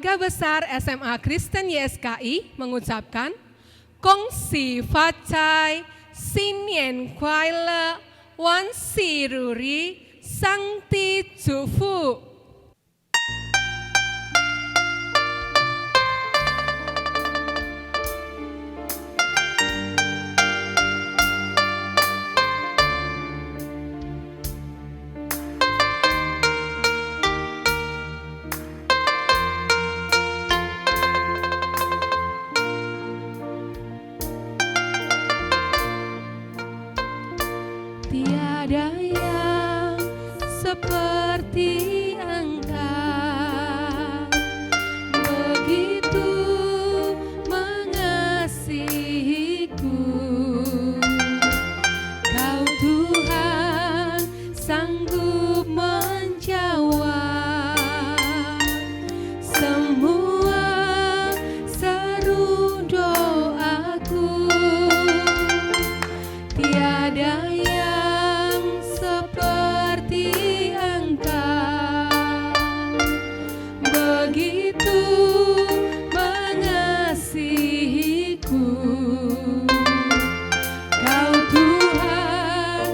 Keluarga besar SMA Kristen YSKI mengucapkan Kong Si Fa Chai, Xin Nian Kuai Le, Wan Si Ru Ri, Sang Ti Zu Fu. Tiada yang seperti Engkau, begitu mengasihiku. Kau Tuhan sanggup menjawab semua seru doaku. Tiada seperti Engkau, begitu mengasihiku. Kau Tuhan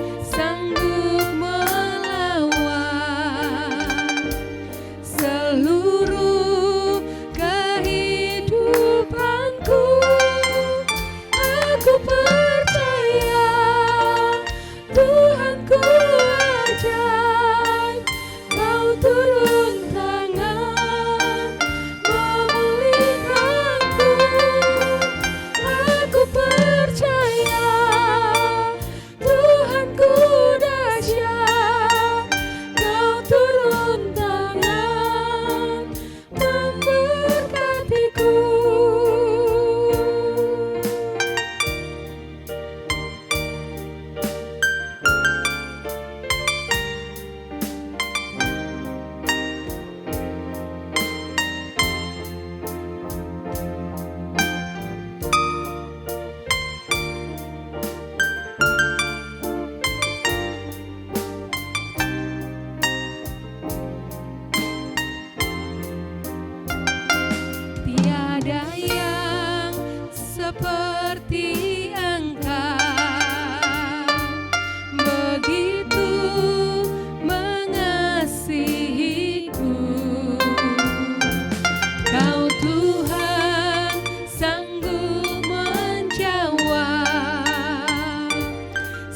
sanggup menjawab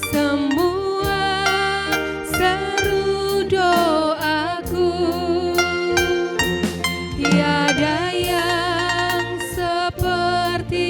semua seru doaku. Tiada yang seperti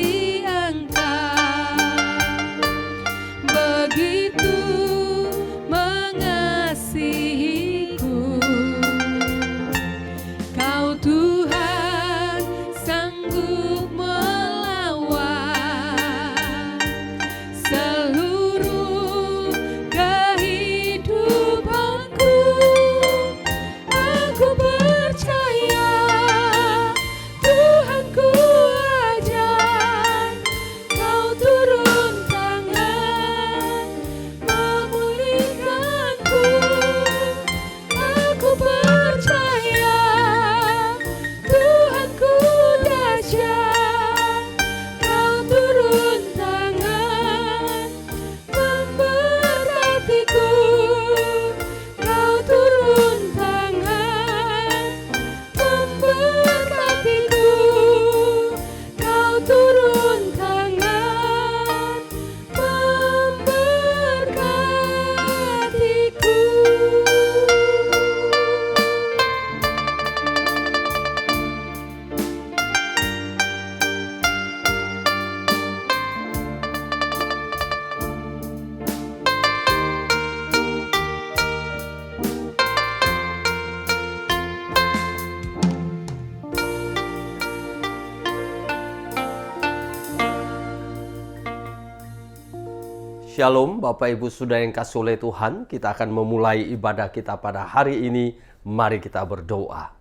Shalom Bapak Ibu Saudara yang kasih oleh Tuhan, kita akan memulai ibadah kita pada hari ini. Mari kita berdoa.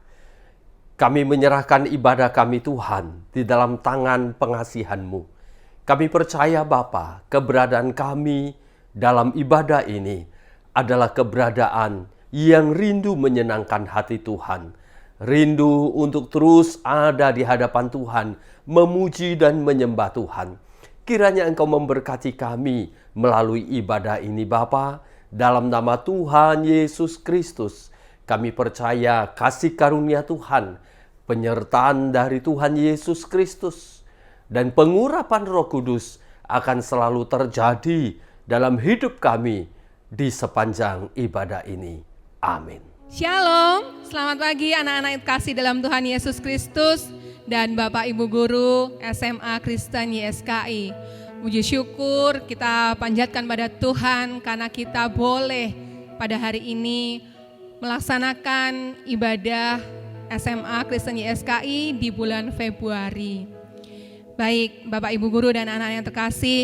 Kami menyerahkan ibadah kami Tuhan di dalam tangan pengasihan-Mu. Kami percaya Bapa, keberadaan kami dalam ibadah ini adalah keberadaan yang rindu menyenangkan hati Tuhan. rindu untuk terus ada di hadapan Tuhan, memuji dan menyembah Tuhan. Kiranya Engkau memberkati kami melalui ibadah ini Bapa, dalam nama Tuhan Yesus Kristus. Kami percaya kasih karunia Tuhan, penyertaan dari Tuhan Yesus Kristus, dan pengurapan Roh Kudus akan selalu terjadi dalam hidup kami di sepanjang ibadah ini. Amin. Shalom, selamat pagi anak-anak yang kasih dalam Tuhan Yesus Kristus dan Bapak Ibu Guru SMA Kristen YSKI. Puji syukur kita panjatkan pada Tuhan karena kita boleh pada hari ini melaksanakan ibadah SMA Kristen YSKI di bulan Februari. Baik Bapak Ibu Guru dan anak-anak yang terkasih,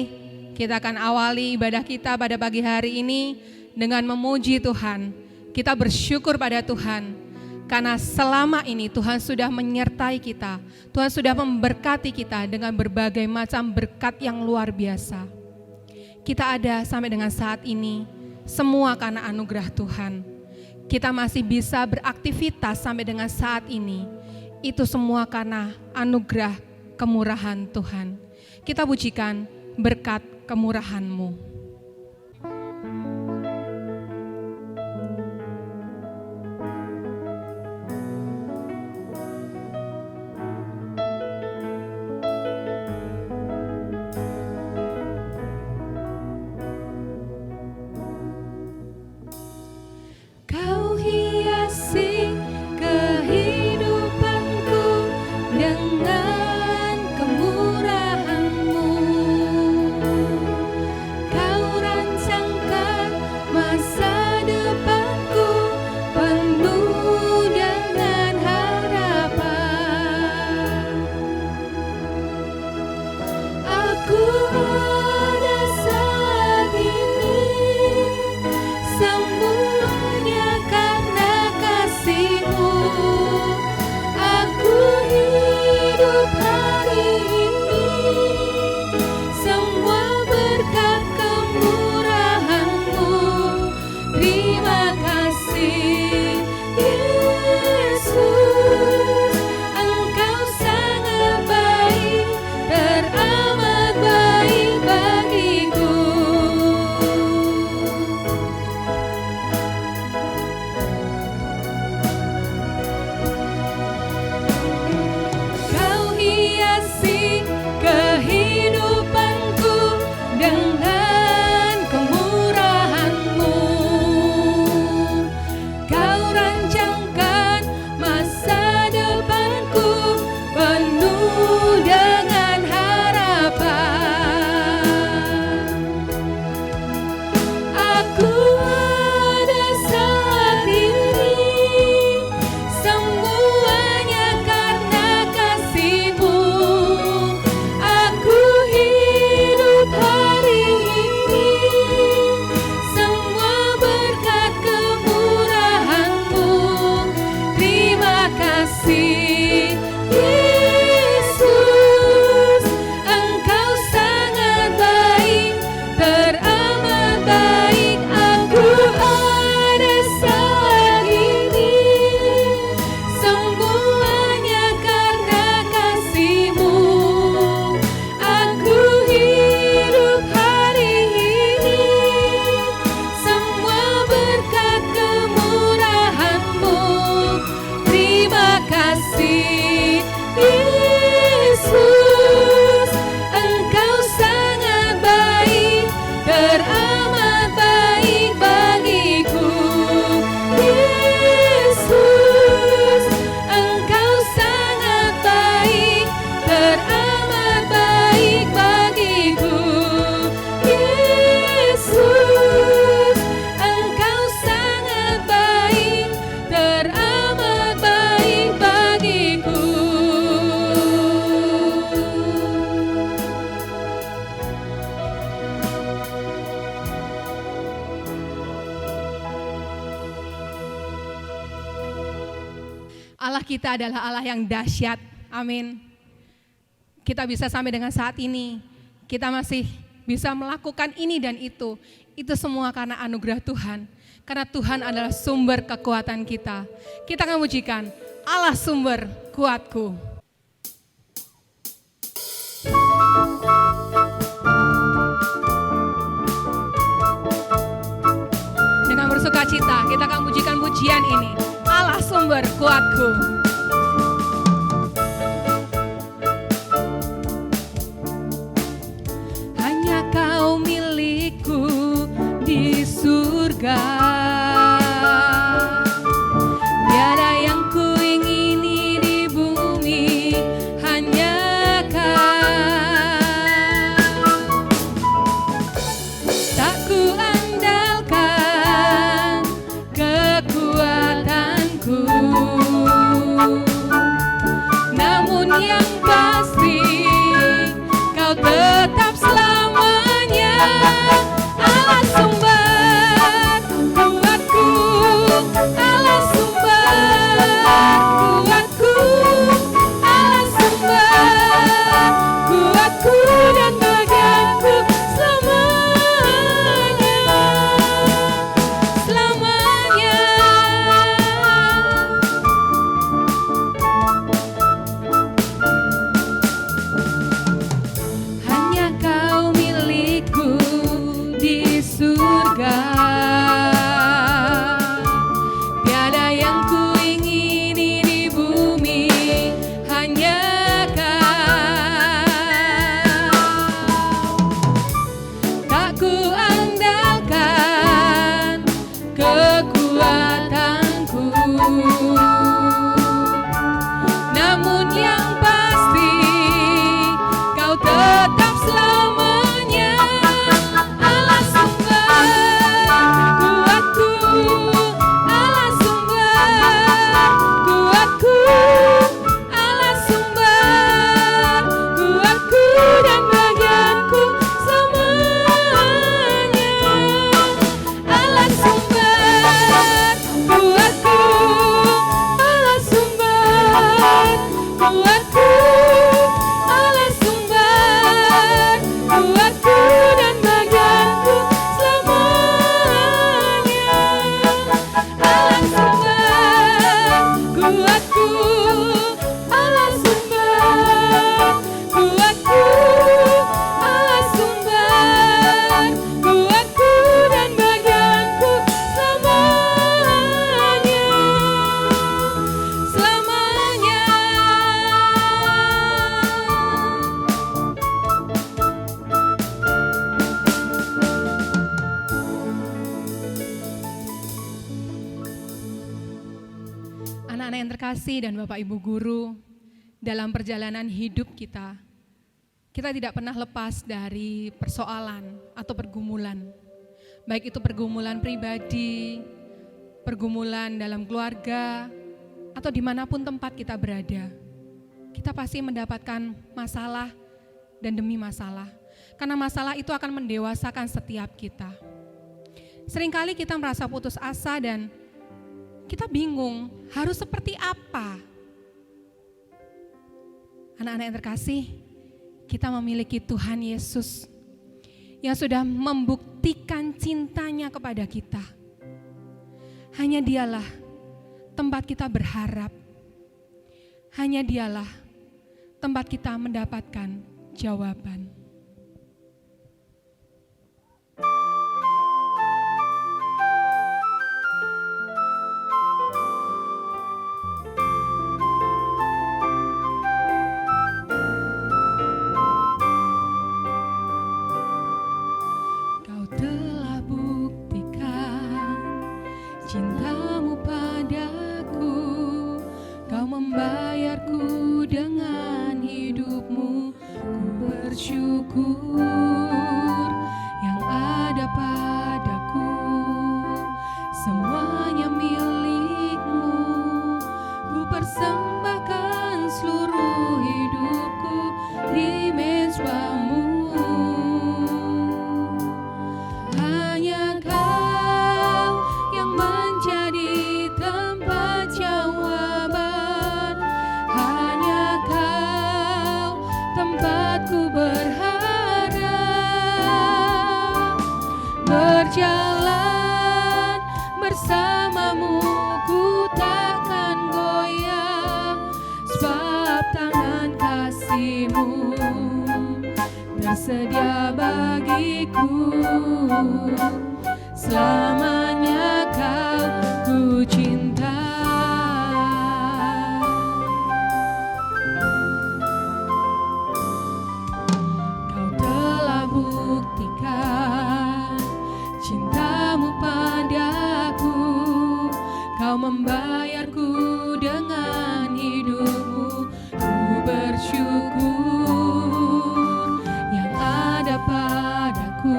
kita akan awali ibadah kita pada pagi hari ini dengan memuji Tuhan. Kita bersyukur pada Tuhan karena selama ini Tuhan sudah menyertai kita. Tuhan sudah memberkati kita dengan berbagai macam berkat yang luar biasa. Kita ada sampai dengan saat ini semua karena anugerah Tuhan. Kita masih bisa beraktivitas sampai dengan saat ini. Itu semua karena anugerah kemurahan Tuhan. Kita pujikan berkat kemurahan-Mu. Allah kita adalah Allah yang dahsyat. Amin. Kita bisa sampai dengan saat ini, kita masih bisa melakukan ini dan itu. Itu semua karena anugerah Tuhan. Karena Tuhan adalah sumber kekuatan kita. Kita akan pujikan Allah sumber kuatku. Dengan bersukacita kita akan pujikan pujian ini. Allah sumber kuatku. Hanya Kau milikku di surga. Tiada yang kuingini di bumi, hanya Kau. Tak kuandalkan kekuatanku, namun yang pasti Kau tetap selamanya. Allah sumber kuatku, Allah sumber kuatku, Allah sumber kuatku dan bagianku selamanya, selamanya. Hanya Kau milikku di surga. Tiada yang kuingini di bumi, hanya Kau. Tak kuandalkan kekuatanku, namun yang pasti Kau tetap selamanya. Allah sumber kuatku, Allah sumber kuatku, Allah sumber kuatku dan bagianku semuanya. Allah sumber kuatku, Allah sumber kuatku, Allah sumber kuatku dan bagianku selamanya. Allah sumber kuatku, Allah sumber kuatku, Allah sumber kuatku dan bagianku selamanya, selamanya. Anak-anak yang terkasih dan Bapak Ibu guru, dalam perjalanan hidup kita tidak pernah lepas dari persoalan atau pergumulan. Baik itu pergumulan pribadi, pergumulan dalam keluarga, atau dimanapun tempat kita berada. Kita pasti mendapatkan masalah dan demi masalah. Karena masalah itu akan mendewasakan setiap kita. Seringkali kita merasa putus asa dan kita bingung harus seperti apa. Anak-anak yang terkasih, kita memiliki Tuhan Yesus yang sudah membuktikan cintanya kepada kita. Hanya Dialah tempat kita berharap. Hanya Dialah tempat kita mendapatkan jawaban. Kau telah buktikan cintamu padaku, Kau membayarku dengan hidupmu. Ku bersyukur yang ada padaku, semuanya milikmu. Ku persembahkan seluruh hidupku di mezbamu. Hanya Kau yang menjadi tempat jawaban. Hanya Kau tempatku berharap. kasih-Mu tersedia bagiku, selamanya Kau ku cinta. Kau telah buktikan cinta-Mu padaku, Kau membayarku dengan hidup-Mu. Ku bersyukur yang ada padaku,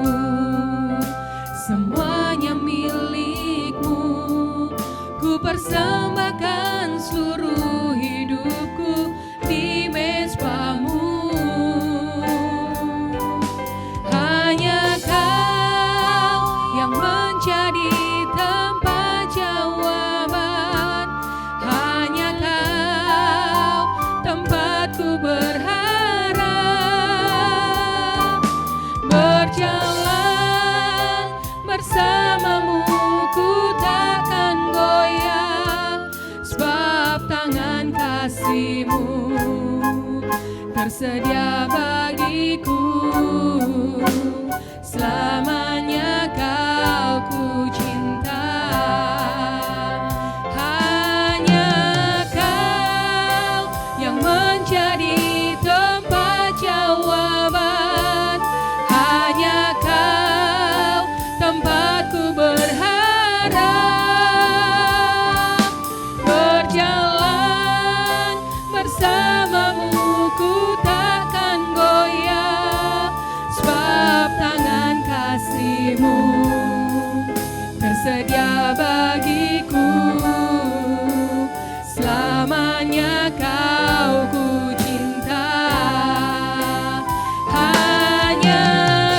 semuanya milik-Mu. Ku persembahkan seluruh hidupku di mezbah-Mu. Hanya Kau yang menjadi tempat jawaban, hanya Kau tempatku berharap. Berjalan bersama-Mu ku takkan goyah, sebab tangan kasih-Mu tersedia bagiku, selamanya Kau ku cinta. Hanya Kau yang menjadi tempat jawaban, hanya Kau tempatku berharap. Berjalan bersama-Mu ku takkan goyah, sebab tangan kasih-Mu tersedia bagiku, selamanya Kau ku cinta. Hanya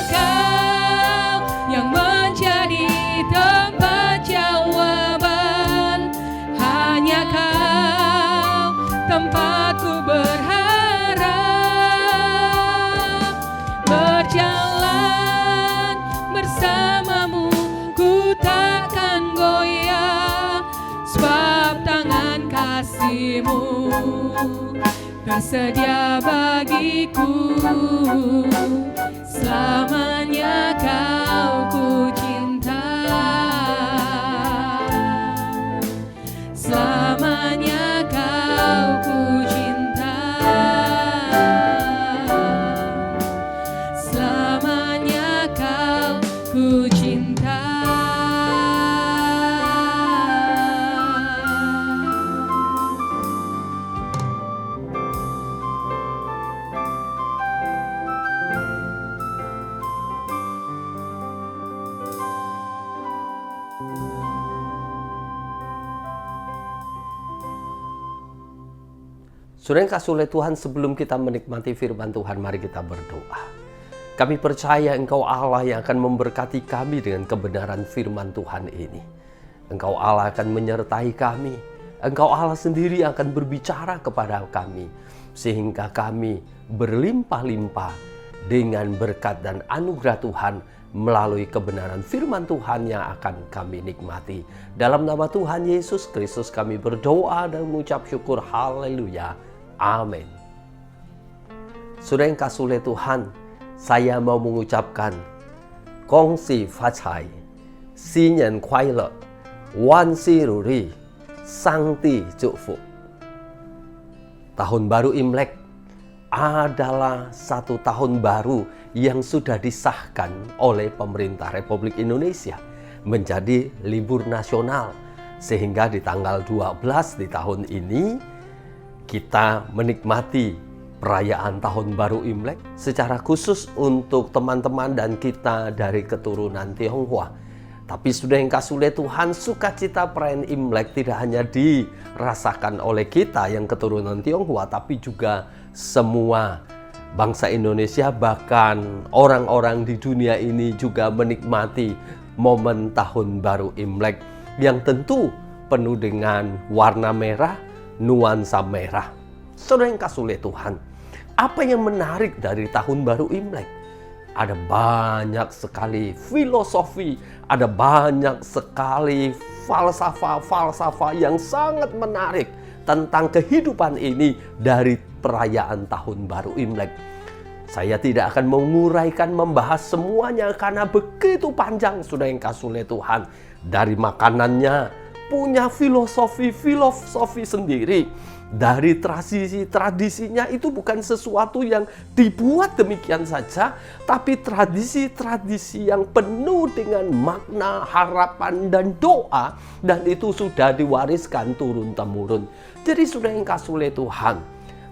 Kau yang menjadi tempat jawaban, hanya Kau tempatku berharap. Berjalan bersama-Mu ku takkan goyah, sebab tangan kasih-Mu tersedia bagiku, selamanya Kau ku cinta. Selamanya Kau ku cinta, selamanya Kau ku cinta. Saudara yang kasih oleh Tuhan, sebelum kita menikmati firman Tuhan, mari kita berdoa. Kami percaya Engkau Allah yang akan memberkati kami dengan kebenaran firman Tuhan ini. Engkau Allah akan menyertai kami. Engkau Allah sendiri akan berbicara kepada kami, sehingga kami berlimpah-limpah dengan berkat dan anugerah Tuhan melalui kebenaran firman Tuhan yang akan kami nikmati. Dalam nama Tuhan Yesus Kristus kami berdoa dan mengucap syukur. Haleluya. Amin. Saudara yang kasih oleh Tuhan, saya mau mengucapkan Kongsi Facai, Xinyan Kuai Le, Wan Si Ruri, Sangti Jukfu. Tahun baru Imlek adalah satu tahun baru yang sudah disahkan oleh pemerintah Republik Indonesia menjadi libur nasional. Sehingga di tanggal 12 di tahun ini kita menikmati perayaan Tahun Baru Imlek secara khusus untuk teman-teman dan kita dari keturunan Tionghoa. Tapi sudah yang kasih oleh Tuhan, sukacita perayaan Imlek tidak hanya dirasakan oleh kita yang keturunan Tionghoa, tapi juga semua bangsa Indonesia, bahkan orang-orang di dunia ini juga menikmati momen Tahun Baru Imlek yang tentu penuh dengan warna merah, nuansa merah. Saudara yang kasih oleh Tuhan, apa yang menarik dari Tahun Baru Imlek? Ada banyak sekali filosofi, ada banyak sekali falsafah yang sangat menarik tentang kehidupan ini dari perayaan Tahun Baru Imlek. Saya tidak akan menguraikan membahas semuanya karena begitu panjang, sudah yang kasih oleh Tuhan. Dari makanannya, punya filosofi sendiri. Dari tradisinya itu bukan sesuatu yang dibuat demikian saja, tapi tradisi-tradisi yang penuh dengan makna, harapan, dan doa, dan itu sudah diwariskan turun-temurun. Jadi sudah yang kasih oleh Tuhan,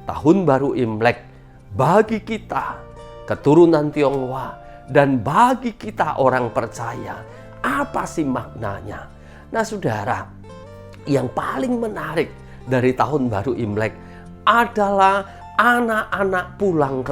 Tahun Baru Imlek bagi kita keturunan Tionghoa dan bagi kita orang percaya, apa sih maknanya? Nah saudara, yang paling menarik dari Tahun Baru Imlek adalah anak-anak pulang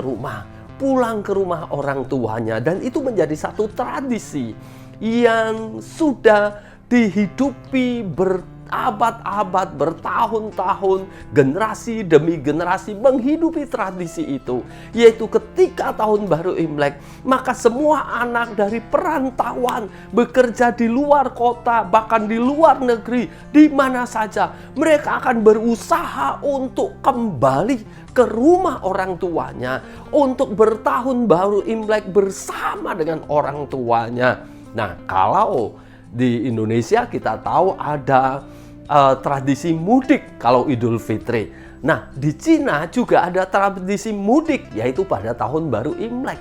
ke rumah orang tuanya, dan itu menjadi satu tradisi yang sudah dihidupi berabad-abad, bertahun-tahun, generasi demi generasi menghidupi tradisi itu, yaitu ketika Tahun Baru Imlek, maka semua anak dari perantauan bekerja di luar kota, bahkan di luar negeri, di mana saja, mereka akan berusaha untuk kembali ke rumah orang tuanya untuk bertahun baru Imlek bersama dengan orang tuanya. Nah, kalau di Indonesia kita tahu ada tradisi mudik kalau Idul Fitri. Nah, di Cina juga ada tradisi mudik, yaitu pada Tahun Baru Imlek.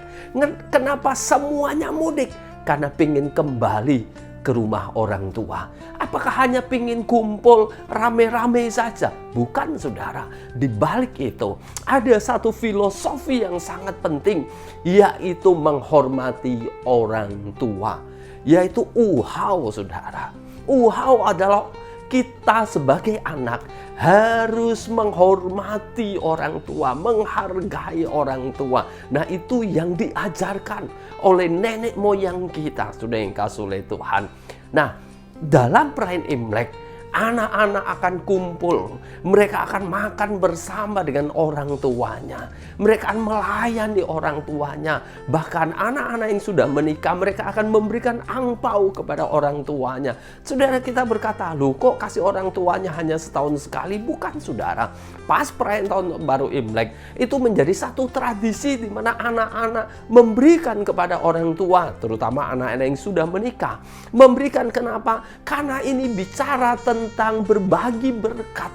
Kenapa semuanya mudik? Karena pengen kembali ke rumah orang tua. Apakah hanya pengen kumpul rame-rame saja? Bukan saudara. Di balik itu ada satu filosofi yang sangat penting, yaitu menghormati orang tua. Yaitu uhau saudara. Uhau adalah kita sebagai anak harus menghormati orang tua, menghargai orang tua. Nah itu yang diajarkan oleh nenek moyang kita, sudah yang kasih oleh Tuhan. Nah dalam perayaan Imlek, anak-anak akan kumpul, mereka akan makan bersama dengan orang tuanya, mereka akan melayani orang tuanya. Bahkan anak-anak yang sudah menikah, mereka akan memberikan angpau kepada orang tuanya. Saudara, kita berkata, loh kok kasih orang tuanya hanya setahun sekali? Bukan saudara, pas perayaan Tahun Baru Imlek itu menjadi satu tradisi di mana anak-anak memberikan kepada orang tua, terutama anak-anak yang sudah menikah. Memberikan kenapa? Karena ini bicara tentang berbagi berkat.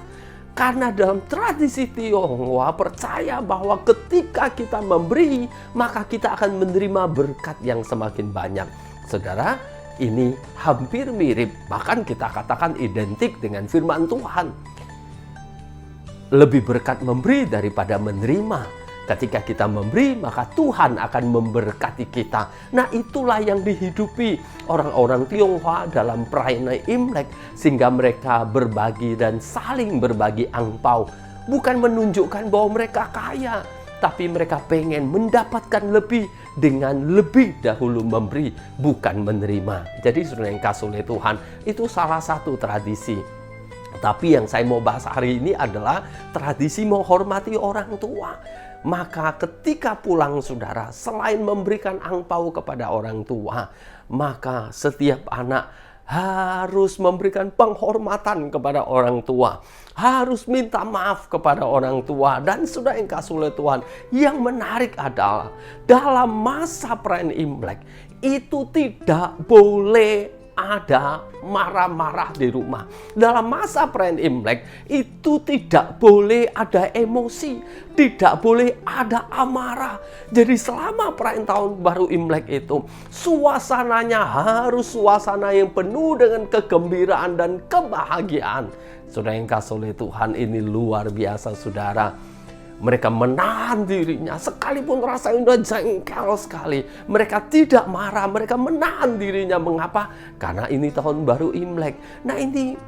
Karena dalam tradisi Tionghoa percaya bahwa ketika kita memberi, maka kita akan menerima berkat yang semakin banyak. Saudara, ini hampir mirip, bahkan kita katakan identik dengan firman Tuhan. Lebih berkat memberi daripada menerima. Ketika kita memberi, maka Tuhan akan memberkati kita. Nah itulah yang dihidupi orang-orang Tionghoa dalam perayaan Imlek, sehingga mereka berbagi dan saling berbagi angpau. Bukan menunjukkan bahwa mereka kaya, tapi mereka pengen mendapatkan lebih dengan lebih dahulu memberi, bukan menerima. Jadi saudara yang kasih oleh Tuhan, itu salah satu tradisi. Tapi yang saya mau bahas hari ini adalah tradisi menghormati orang tua. Maka ketika pulang saudara, selain memberikan angpau kepada orang tua, maka setiap anak harus memberikan penghormatan kepada orang tua, harus minta maaf kepada orang tua. Dan sudah yang kasih oleh Tuhan, yang menarik adalah dalam masa perayaan Imlek itu tidak boleh ada marah-marah di rumah. Dalam masa perayaan Imlek itu tidak boleh ada emosi, tidak boleh ada amarah. Jadi selama perayaan Tahun Baru Imlek itu suasananya harus suasana yang penuh dengan kegembiraan dan kebahagiaan. Saudara yang kasih oleh Tuhan, ini luar biasa saudara. Mereka menahan dirinya, sekalipun rasanya sudah jengkel sekali. Mereka tidak marah, mereka menahan dirinya. Mengapa? Karena ini Tahun Baru Imlek. Nah ini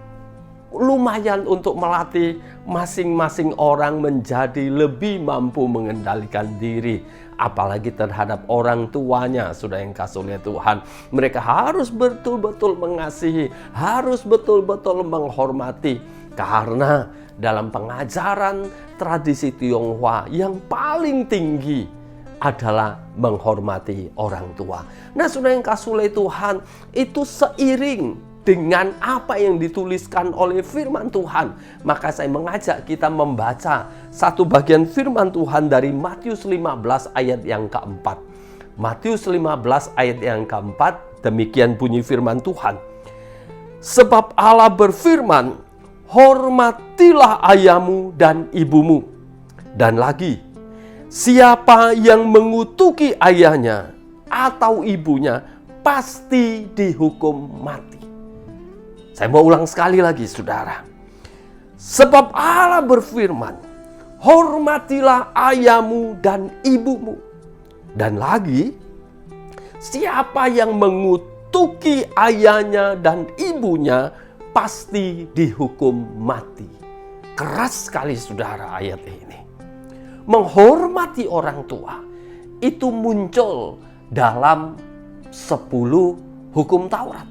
lumayan untuk melatih masing-masing orang menjadi lebih mampu mengendalikan diri. Apalagi terhadap orang tuanya, sudah yang kasih oleh Tuhan. Mereka harus betul-betul mengasihi, harus betul-betul menghormati. Karena dalam pengajaran tradisi Tionghoa yang paling tinggi adalah menghormati orang tua. Nah, saudara yang kasih oleh Tuhan, itu seiring dengan apa yang dituliskan oleh firman Tuhan. Maka saya mengajak kita membaca satu bagian firman Tuhan dari Matius 15 ayat yang keempat. Matius 15 ayat yang keempat, demikian bunyi firman Tuhan. Sebab Allah berfirman, hormatilah ayahmu dan ibumu. Dan lagi, siapa yang mengutuki ayahnya atau ibunya pasti dihukum mati. Saya mau ulang sekali lagi, saudara. Sebab Allah berfirman, hormatilah ayahmu dan ibumu. Dan lagi, siapa yang mengutuki ayahnya dan ibunya pasti dihukum mati. Keras sekali, saudara, ayat ini. Menghormati orang tua itu muncul dalam 10 hukum Taurat.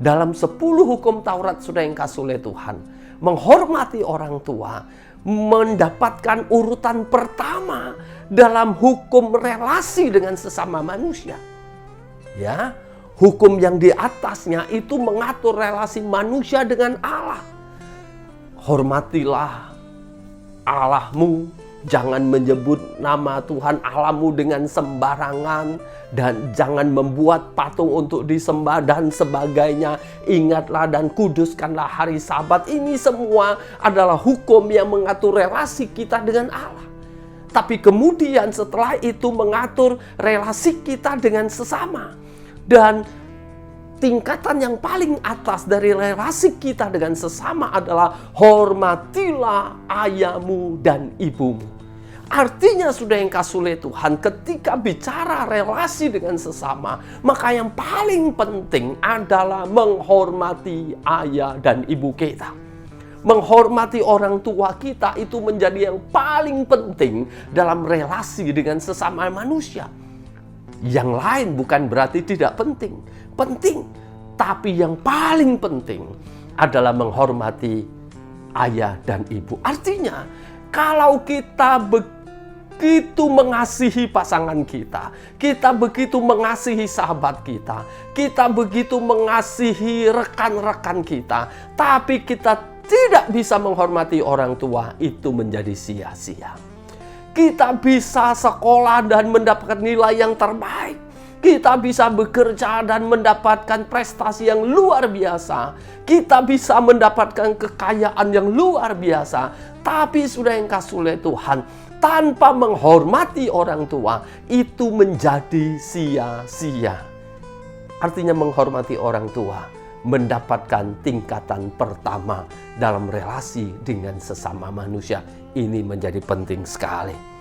Dalam 10 hukum Taurat, saudara yang kasih oleh Tuhan, menghormati orang tua mendapatkan urutan pertama dalam hukum relasi dengan sesama manusia. Ya, hukum yang di atasnya itu mengatur relasi manusia dengan Allah. Hormatilah Allahmu, jangan menyebut nama Tuhan Allahmu dengan sembarangan, dan jangan membuat patung untuk disembah dan sebagainya. Ingatlah dan kuduskanlah hari Sabat. Ini semua adalah hukum yang mengatur relasi kita dengan Allah. Tapi kemudian setelah itu mengatur relasi kita dengan sesama. Dan tingkatan yang paling atas dari relasi kita dengan sesama adalah hormatilah ayahmu dan ibumu. Artinya, sudah yang kasih oleh Tuhan, ketika bicara relasi dengan sesama, maka yang paling penting adalah menghormati ayah dan ibu kita. Menghormati orang tua kita itu menjadi yang paling penting dalam relasi dengan sesama manusia. Yang lain bukan berarti tidak penting. Penting. Tapi yang paling penting adalah menghormati ayah dan ibu. Artinya, kalau kita begitu mengasihi pasangan kita, kita begitu mengasihi sahabat kita, kita begitu mengasihi rekan-rekan kita, tapi kita tidak bisa menghormati orang tua, itu menjadi sia-sia. Kita bisa sekolah dan mendapatkan nilai yang terbaik. Kita bisa bekerja dan mendapatkan prestasi yang luar biasa. Kita bisa mendapatkan kekayaan yang luar biasa. Tapi sudah yang kasih oleh Tuhan, tanpa menghormati orang tua, itu menjadi sia-sia. Artinya menghormati orang tua, mendapatkan tingkatan pertama dalam relasi dengan sesama manusia. Ini menjadi penting sekali.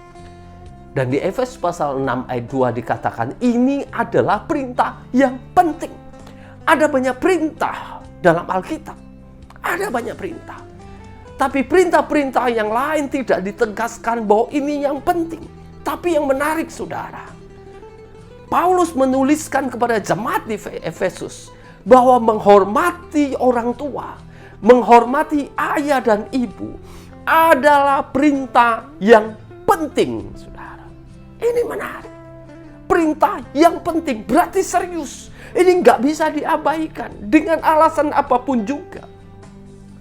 Dan di Efesus pasal 6 ayat 2 dikatakan ini adalah perintah yang penting. Ada banyak perintah dalam Alkitab. Ada banyak perintah. Tapi perintah-perintah yang lain tidak ditegaskan bahwa ini yang penting. Tapi yang menarik, saudara, Paulus menuliskan kepada jemaat di Efesus bahwa menghormati orang tua, menghormati ayah dan ibu adalah perintah yang penting, saudara. Ini menarik. Perintah yang penting, berarti serius. Ini nggak bisa diabaikan dengan alasan apapun juga.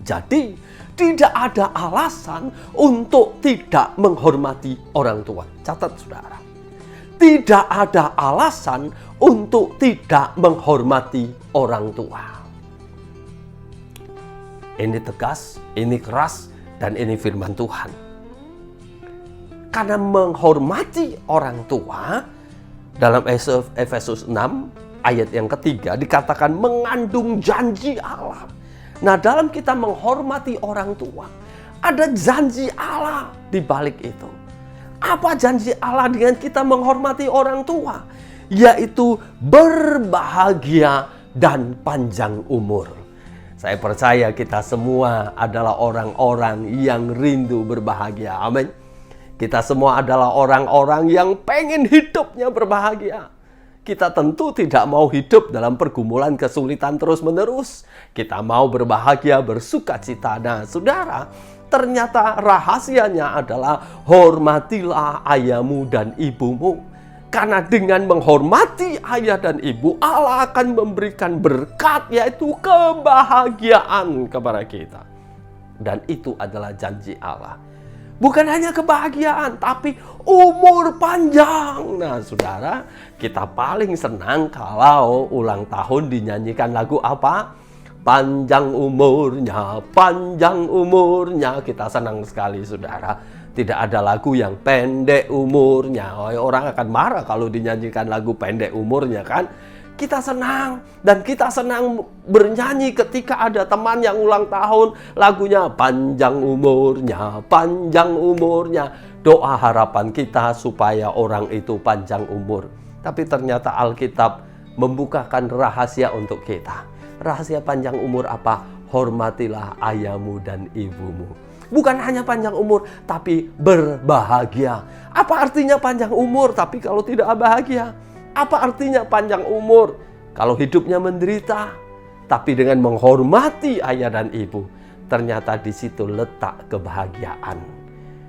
Jadi, tidak ada alasan untuk tidak menghormati orang tua. Catat, saudara. Tidak ada alasan untuk tidak menghormati orang tua. Ini tegas, ini keras, dan ini firman Tuhan. Karena menghormati orang tua, dalam Efesus 6 ayat yang ketiga dikatakan mengandung janji Allah. Nah, dalam kita menghormati orang tua, ada janji Allah di balik itu. Apa janji Allah dengan kita menghormati orang tua? Yaitu berbahagia dan panjang umur. Saya percaya kita semua adalah orang-orang yang rindu berbahagia. Amin. Kita semua adalah orang-orang yang pengen hidupnya berbahagia. Kita tentu tidak mau hidup dalam pergumulan kesulitan terus-menerus. Kita mau berbahagia, bersukacita. Nah, saudara, ternyata rahasianya adalah hormatilah ayahmu dan ibumu. Karena dengan menghormati ayah dan ibu, Allah akan memberikan berkat, yaitu kebahagiaan kepada kita. Dan itu adalah janji Allah. Bukan hanya kebahagiaan, tapi umur panjang. Nah, saudara, kita paling senang kalau ulang tahun dinyanyikan lagu apa? Panjang umurnya, panjang umurnya. Kita senang sekali, saudara. Tidak ada lagu yang pendek umurnya. Orang akan marah kalau dinyanyikan lagu pendek umurnya, kan? Kita senang, dan kita senang bernyanyi ketika ada teman yang ulang tahun, lagunya panjang umurnya, panjang umurnya. Doa harapan kita supaya orang itu panjang umur. Tapi ternyata Alkitab membukakan rahasia untuk kita. Rahasia panjang umur apa? Hormatilah ayahmu dan ibumu. Bukan hanya panjang umur, tapi berbahagia. Apa artinya panjang umur tapi kalau tidak bahagia? Apa artinya panjang umur kalau hidupnya menderita? Tapi dengan menghormati ayah dan ibu, ternyata di situ letak kebahagiaan.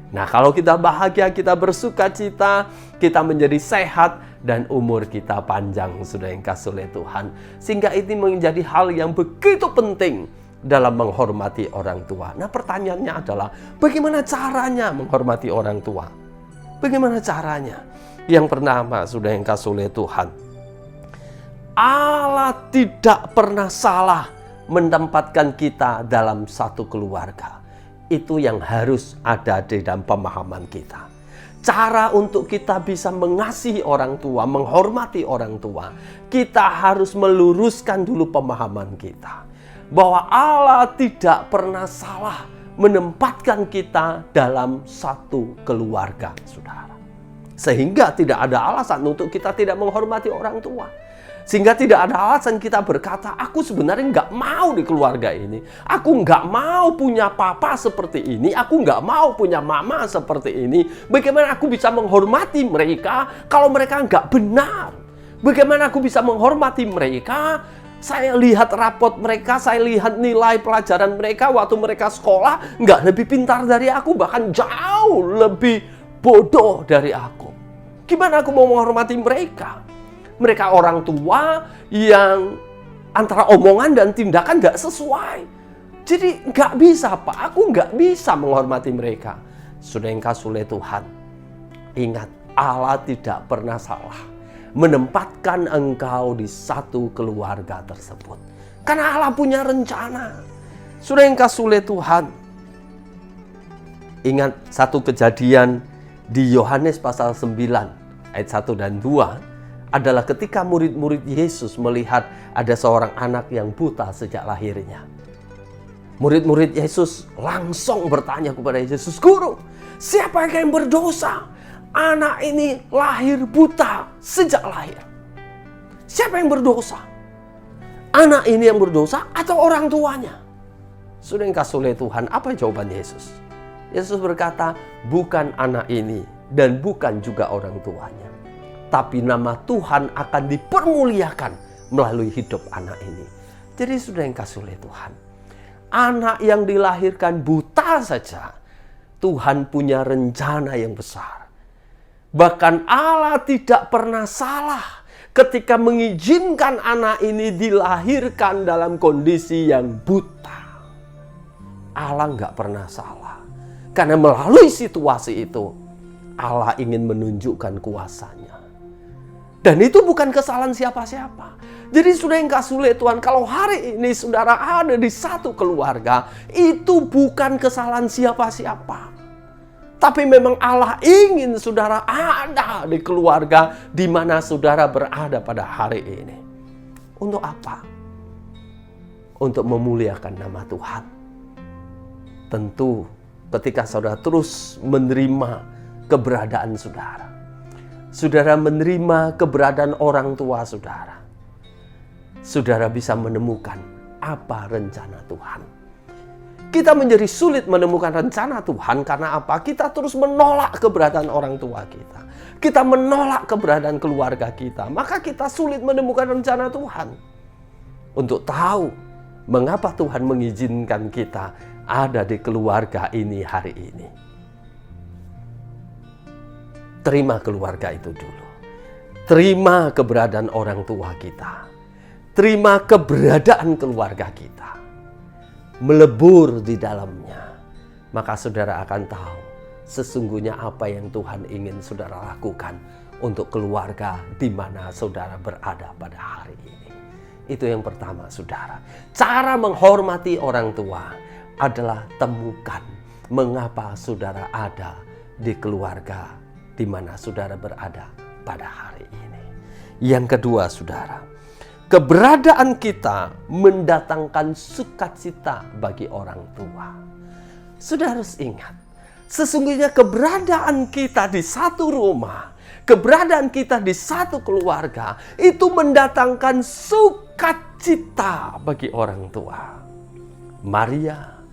Nah, kalau kita bahagia, kita bersuka cita, kita menjadi sehat, dan umur kita panjang, saudara yang kasih oleh Tuhan. Sehingga ini menjadi hal yang begitu penting dalam menghormati orang tua. Nah, pertanyaannya adalah bagaimana caranya menghormati orang tua? Bagaimana caranya? Yang pertama, sudah yang kasih oleh Tuhan, Allah tidak pernah salah menempatkan kita dalam satu keluarga. Itu yang harus ada di dalam pemahaman kita. Cara untuk kita bisa mengasihi orang tua, menghormati orang tua, kita harus meluruskan dulu pemahaman kita. Bahwa Allah tidak pernah salah menempatkan kita dalam satu keluarga, saudara. Sehingga tidak ada alasan untuk kita tidak menghormati orang tua. Sehingga tidak ada alasan kita berkata, aku sebenarnya nggak mau di keluarga ini. Aku nggak mau punya papa seperti ini. Aku nggak mau punya mama seperti ini. Bagaimana aku bisa menghormati mereka kalau mereka nggak benar? Bagaimana aku bisa menghormati mereka? Saya lihat rapot mereka, saya lihat nilai pelajaran mereka waktu mereka sekolah nggak lebih pintar dari aku, bahkan jauh lebih bodoh dari aku. Gimana aku mau menghormati mereka? Mereka orang tua yang antara omongan dan tindakan nggak sesuai. Jadi nggak bisa, Pak. Aku nggak bisa menghormati mereka. Sudah yang kasih oleh Tuhan, ingat, Allah tidak pernah salah menempatkan engkau di satu keluarga tersebut. Karena Allah punya rencana. Sudah yang kasih oleh Tuhan. Ingat satu kejadian di Yohanes pasal 9 ayat 1 dan 2 adalah ketika murid-murid Yesus melihat ada seorang anak yang buta sejak lahirnya. Murid-murid Yesus langsung bertanya kepada Yesus, "Guru, siapa yang berdosa? Anak ini lahir buta sejak lahir. Siapa yang berdosa? Anak ini yang berdosa atau orang tuanya?" Sudah yang kasih oleh Tuhan, apa jawaban Yesus? Yesus berkata, bukan anak ini dan bukan juga orang tuanya. Tapi nama Tuhan akan dipermuliakan melalui hidup anak ini. Jadi sudah yang kasih oleh Tuhan, anak yang dilahirkan buta saja, Tuhan punya rencana yang besar. Bahkan Allah tidak pernah salah ketika mengizinkan anak ini dilahirkan dalam kondisi yang buta. Allah nggak pernah salah. Karena melalui situasi itu, Allah ingin menunjukkan kuasanya. Dan itu bukan kesalahan siapa-siapa. Jadi sudah yang kasih oleh Tuhan, kalau hari ini saudara ada di satu keluarga, itu bukan kesalahan siapa-siapa. Tapi memang Allah ingin saudara ada di keluarga di mana saudara berada pada hari ini. Untuk apa? Untuk memuliakan nama Tuhan. Tentu ketika saudara terus menerima keberadaan saudara. Saudara menerima keberadaan orang tua saudara. Saudara bisa menemukan apa rencana Tuhan. Kita menjadi sulit menemukan rencana Tuhan karena apa? Kita terus menolak keberadaan orang tua kita. Kita menolak keberadaan keluarga kita. Maka kita sulit menemukan rencana Tuhan. Untuk tahu mengapa Tuhan mengizinkan kita ada di keluarga ini hari ini. Terima keluarga itu dulu. terima keberadaan orang tua kita. Terima keberadaan keluarga kita. Melebur di dalamnya. Maka saudara akan tahu sesungguhnya apa yang Tuhan ingin saudara lakukan untuk keluarga di mana saudara berada pada hari ini. Itu yang pertama, saudara. Cara menghormati orang tua adalah temukan mengapa saudara ada di keluarga di mana saudara berada pada hari ini. Yang kedua, saudara, keberadaan kita mendatangkan sukacita bagi orang tua. Saudara harus ingat, sesungguhnya keberadaan kita di satu rumah, keberadaan kita di satu keluarga, itu mendatangkan sukacita bagi orang tua. Maria,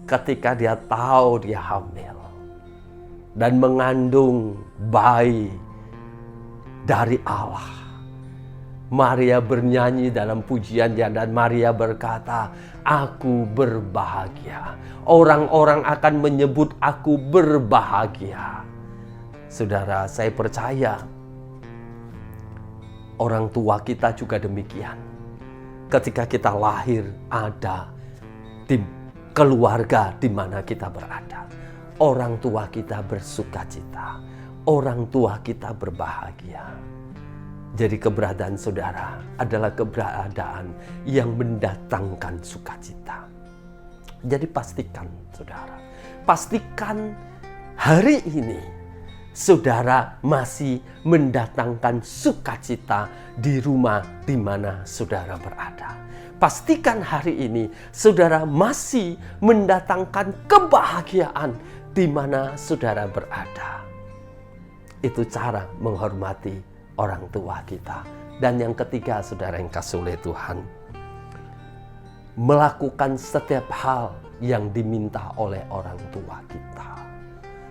ketika dia tahu dia hamil dan mengandung bayi dari Allah, Maria bernyanyi dalam pujiannya dan Maria berkata, "Aku berbahagia. Orang-orang akan menyebut aku berbahagia." Saudara, saya percaya orang tua kita juga demikian. Ketika kita lahir ada di keluarga di mana kita berada, orang tua kita bersukacita, orang tua kita berbahagia. Jadi keberadaan saudara adalah keberadaan yang mendatangkan sukacita. Jadi pastikan saudara, pastikan hari ini saudara masih mendatangkan sukacita di rumah di mana saudara berada. Pastikan hari ini saudara masih mendatangkan kebahagiaan di mana saudara berada. Itu cara menghormati orang tua kita. Dan yang ketiga, saudara yang kasih oleh Tuhan, melakukan setiap hal yang diminta oleh orang tua kita.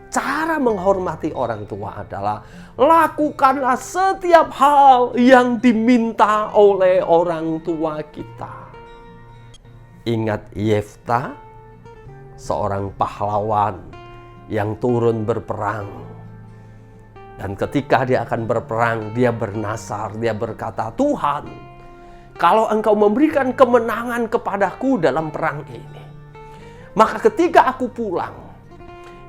Cara menghormati orang tua adalah lakukanlah setiap hal yang diminta oleh orang tua kita. Ingat Yefta, seorang pahlawan yang turun berperang. Dan ketika dia akan berperang, dia bernasar, dia berkata, "Tuhan, kalau Engkau memberikan kemenangan kepadaku dalam perang ini, maka ketika aku pulang,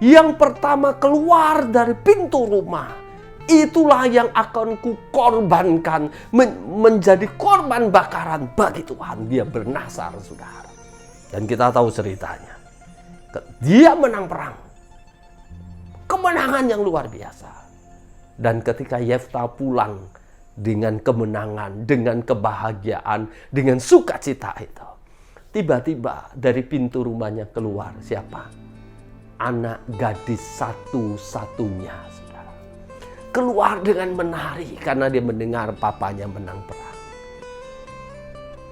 yang pertama keluar dari pintu rumah, itulah yang akan kukorbankan menjadi korban bakaran bagi Tuhan." Dia bernasar, saudara. Dan kita tahu ceritanya. Dia menang perang. Kemenangan yang luar biasa. Dan ketika Yefta pulang dengan kemenangan, dengan kebahagiaan, dengan sukacita itu, tiba-tiba dari pintu rumahnya keluar siapa? Anak gadis satu-satunya, saudara. Keluar dengan menari karena dia mendengar papanya menang perang.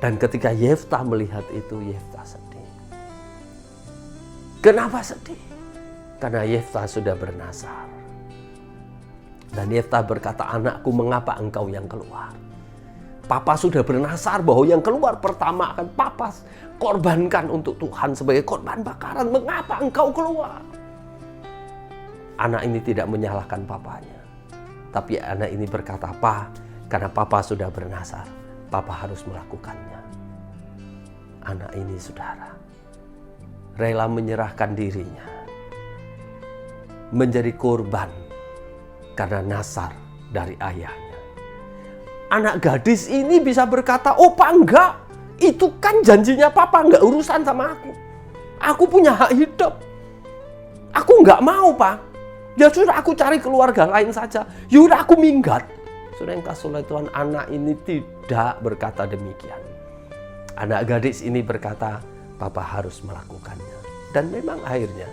Dan ketika Yefta melihat itu, Yefta sedih. Kenapa sedih? Karena Yefta sudah bernasar. Dan Yefta berkata, "Anakku, mengapa engkau yang keluar? Papa sudah bernasar bahwa yang keluar pertama akan Papa korbankan untuk Tuhan sebagai korban bakaran. Mengapa engkau keluar?" Anak ini tidak menyalahkan papanya. Tapi anak ini berkata, "Pa, karena Papa sudah bernasar, Papa harus melakukannya." Anak ini, saudara, rela menyerahkan dirinya menjadi korban karena nasar dari ayahnya. Anak gadis ini bisa berkata, "Oh Pak, enggak. Itu kan janjinya Papa, enggak urusan sama aku. Aku punya hak hidup. Aku enggak mau, Pak. Ya sudah, aku cari keluarga lain saja. Yaudah, aku minggat." Sudah yang kasih oleh Tuhan, anak ini tidak berkata demikian. Anak gadis ini berkata, "Papa harus melakukannya." Dan memang akhirnya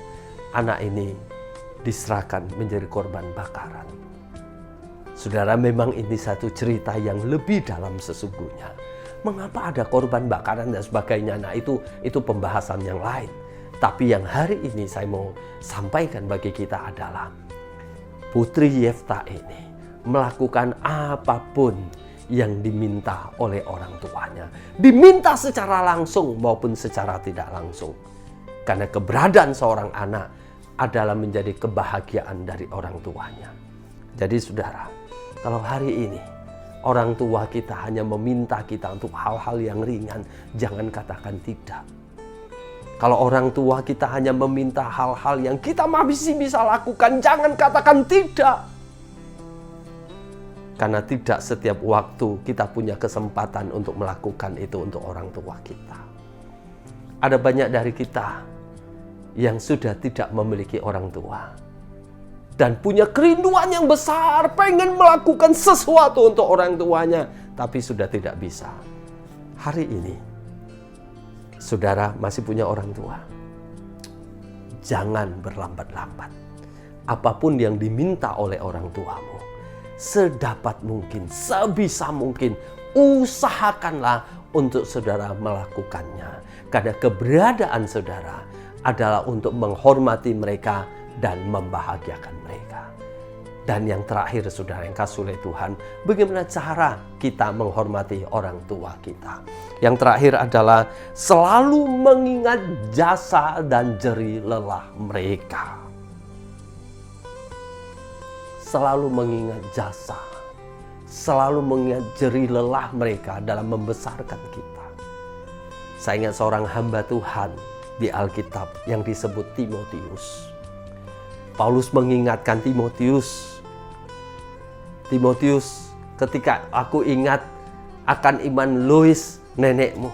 anak ini diserahkan menjadi korban bakaran. Saudara, memang ini satu cerita yang lebih dalam sesungguhnya. Mengapa ada korban bakaran dan sebagainya? Nah, itu pembahasan yang lain. Tapi yang hari ini saya mau sampaikan bagi kita adalah putri Yefta ini melakukan apapun yang diminta oleh orang tuanya. Diminta secara langsung maupun secara tidak langsung. Karena keberadaan seorang anak adalah menjadi kebahagiaan dari orang tuanya. Jadi saudara, kalau hari ini orang tua kita hanya meminta kita untuk hal-hal yang ringan, jangan katakan tidak. Kalau orang tua kita hanya meminta hal-hal yang kita masih bisa lakukan, jangan katakan tidak. Karena tidak setiap waktu kita punya kesempatan untuk melakukan itu untuk orang tua kita. Ada banyak dari kita yang sudah tidak memiliki orang tua dan punya kerinduan yang besar, pengen melakukan sesuatu untuk orang tuanya, tapi sudah tidak bisa. Hari ini, saudara masih punya orang tua. Jangan berlambat-lambat. Apapun yang diminta oleh orang tuamu, sedapat mungkin, sebisa mungkin, usahakanlah untuk saudara melakukannya. Karena keberadaan saudara adalah untuk menghormati mereka dan membahagiakan mereka. Dan yang terakhir, saudara yang kasih oleh Tuhan, bagaimana cara kita menghormati orang tua kita? Yang terakhir adalah selalu mengingat jasa dan jerih lelah mereka. Selalu mengingat jasa, selalu mengingat jerih lelah mereka dalam membesarkan kita. Saya ingat seorang hamba Tuhan di Alkitab yang disebut Timotius. Paulus mengingatkan Timotius, ketika aku ingat akan iman Lois nenekmu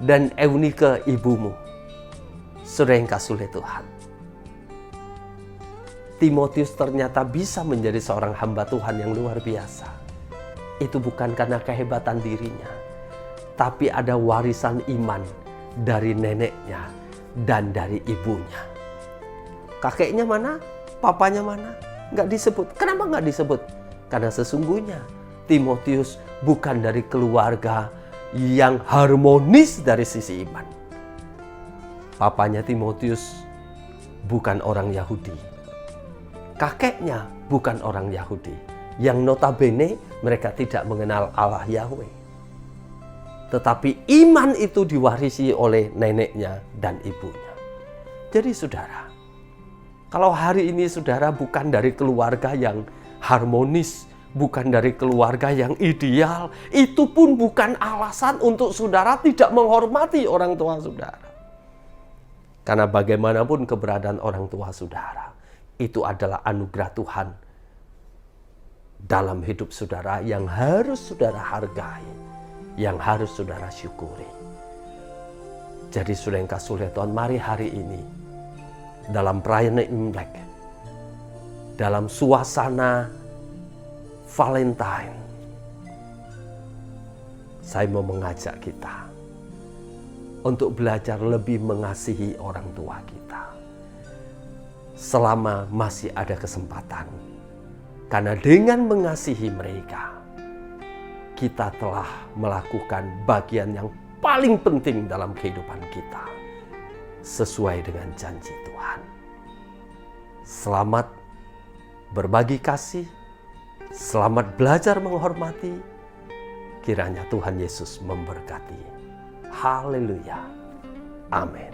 dan Eunike ibumu, saudara yang kasih oleh Tuhan. Timotius ternyata bisa menjadi seorang hamba Tuhan yang luar biasa. Itu bukan karena kehebatan dirinya, tapi ada warisan iman dari neneknya dan dari ibunya. Kakeknya mana? Papanya mana? Nggak disebut. Kenapa nggak disebut? Karena sesungguhnya Timotius bukan dari keluarga yang harmonis dari sisi iman. Papanya Timotius bukan orang Yahudi. Kakeknya bukan orang Yahudi. Yang notabene mereka tidak mengenal Allah Yahweh. Tetapi iman itu diwarisi oleh neneknya dan ibunya. Jadi saudara, kalau hari ini saudara bukan dari keluarga yang harmonis, bukan dari keluarga yang ideal, itu pun bukan alasan untuk saudara tidak menghormati orang tua saudara. Karena bagaimanapun keberadaan orang tua saudara, itu adalah anugerah Tuhan dalam hidup saudara yang harus saudara hargai, yang harus saudara syukuri. Jadi saudara yang kasih oleh Tuhan, mari hari ini dalam perayaan Imlek, dalam suasana Valentine, saya mau mengajak kita untuk belajar lebih mengasihi orang tua kita selama masih ada kesempatan. Karena dengan mengasihi mereka, kita telah melakukan bagian yang paling penting dalam kehidupan kita, sesuai dengan janji Tuhan. Selamat berbagi kasih, selamat belajar menghormati. Kiranya Tuhan Yesus memberkati. Haleluya. Amin.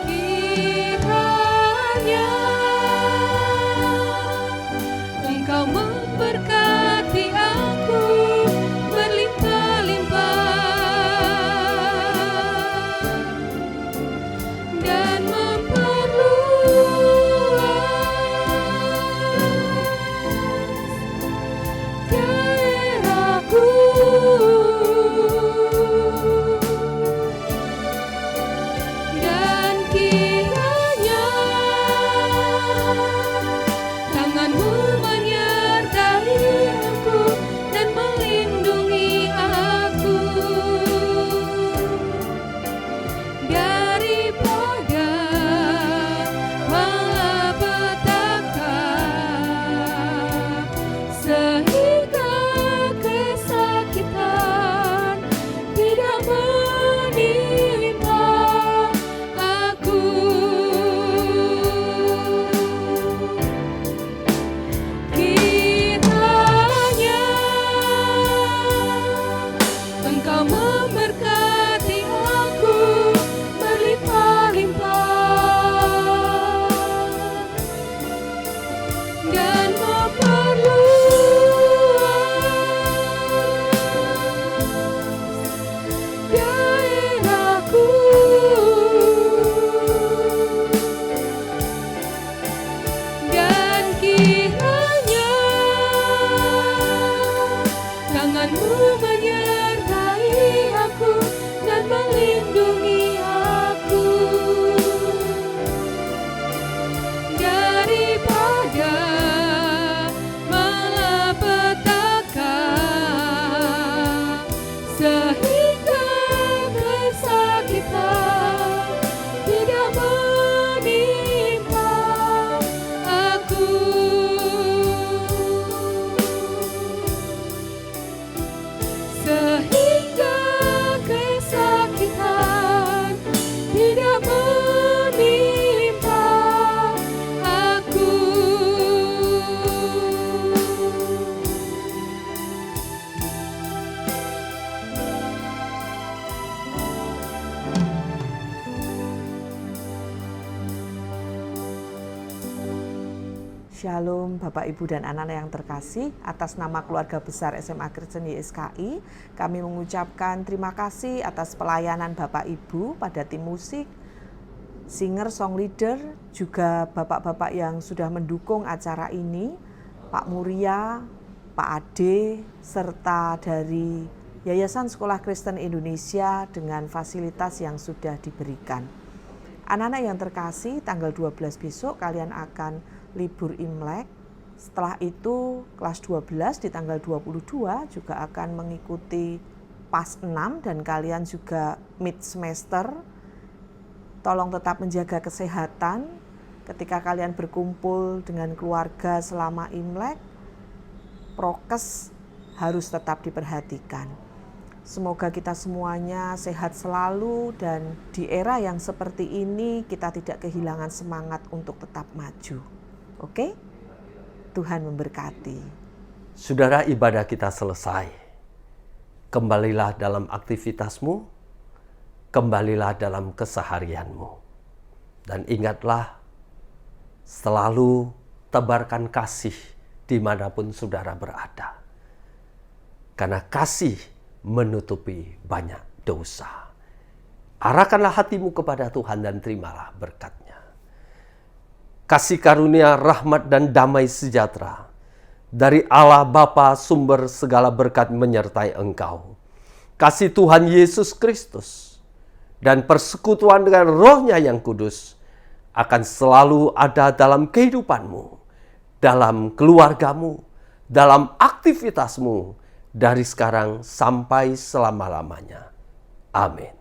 Kiranya Engkau memberkati aku dan memperluas daerahku. Shalom Bapak Ibu dan anak-anak yang terkasih, atas nama keluarga besar SMA Kristen YSKI, kami mengucapkan terima kasih atas pelayanan Bapak Ibu pada tim musik, singer, song leader, juga bapak-bapak yang sudah mendukung acara ini, Pak Muria, Pak Ade, serta dari Yayasan Sekolah Kristen Indonesia dengan fasilitas yang sudah diberikan. Anak-anak yang terkasih, tanggal 12 besok kalian akan libur Imlek. Setelah itu kelas 12 di tanggal 22 juga akan mengikuti PAS 6 dan kalian juga mid semester. Tolong tetap menjaga kesehatan ketika kalian berkumpul dengan keluarga selama Imlek. Prokes harus tetap diperhatikan. Semoga kita semuanya sehat selalu dan di era yang seperti ini kita tidak kehilangan semangat untuk tetap maju. Oke? Tuhan memberkati. Saudara, ibadah kita selesai. Kembalilah dalam aktivitasmu, kembalilah dalam keseharianmu. Dan ingatlah, selalu tebarkan kasih dimanapun saudara berada. Karena kasih menutupi banyak dosa. Arahkanlah hatimu kepada Tuhan dan terimalah berkat-Nya. Kasih karunia, rahmat dan damai sejahtera dari Allah Bapa sumber segala berkat menyertai engkau. Kasih Tuhan Yesus Kristus dan persekutuan dengan Roh-Nya yang kudus akan selalu ada dalam kehidupanmu, dalam keluargamu, dalam aktivitasmu, dari sekarang sampai selama-lamanya. Amin.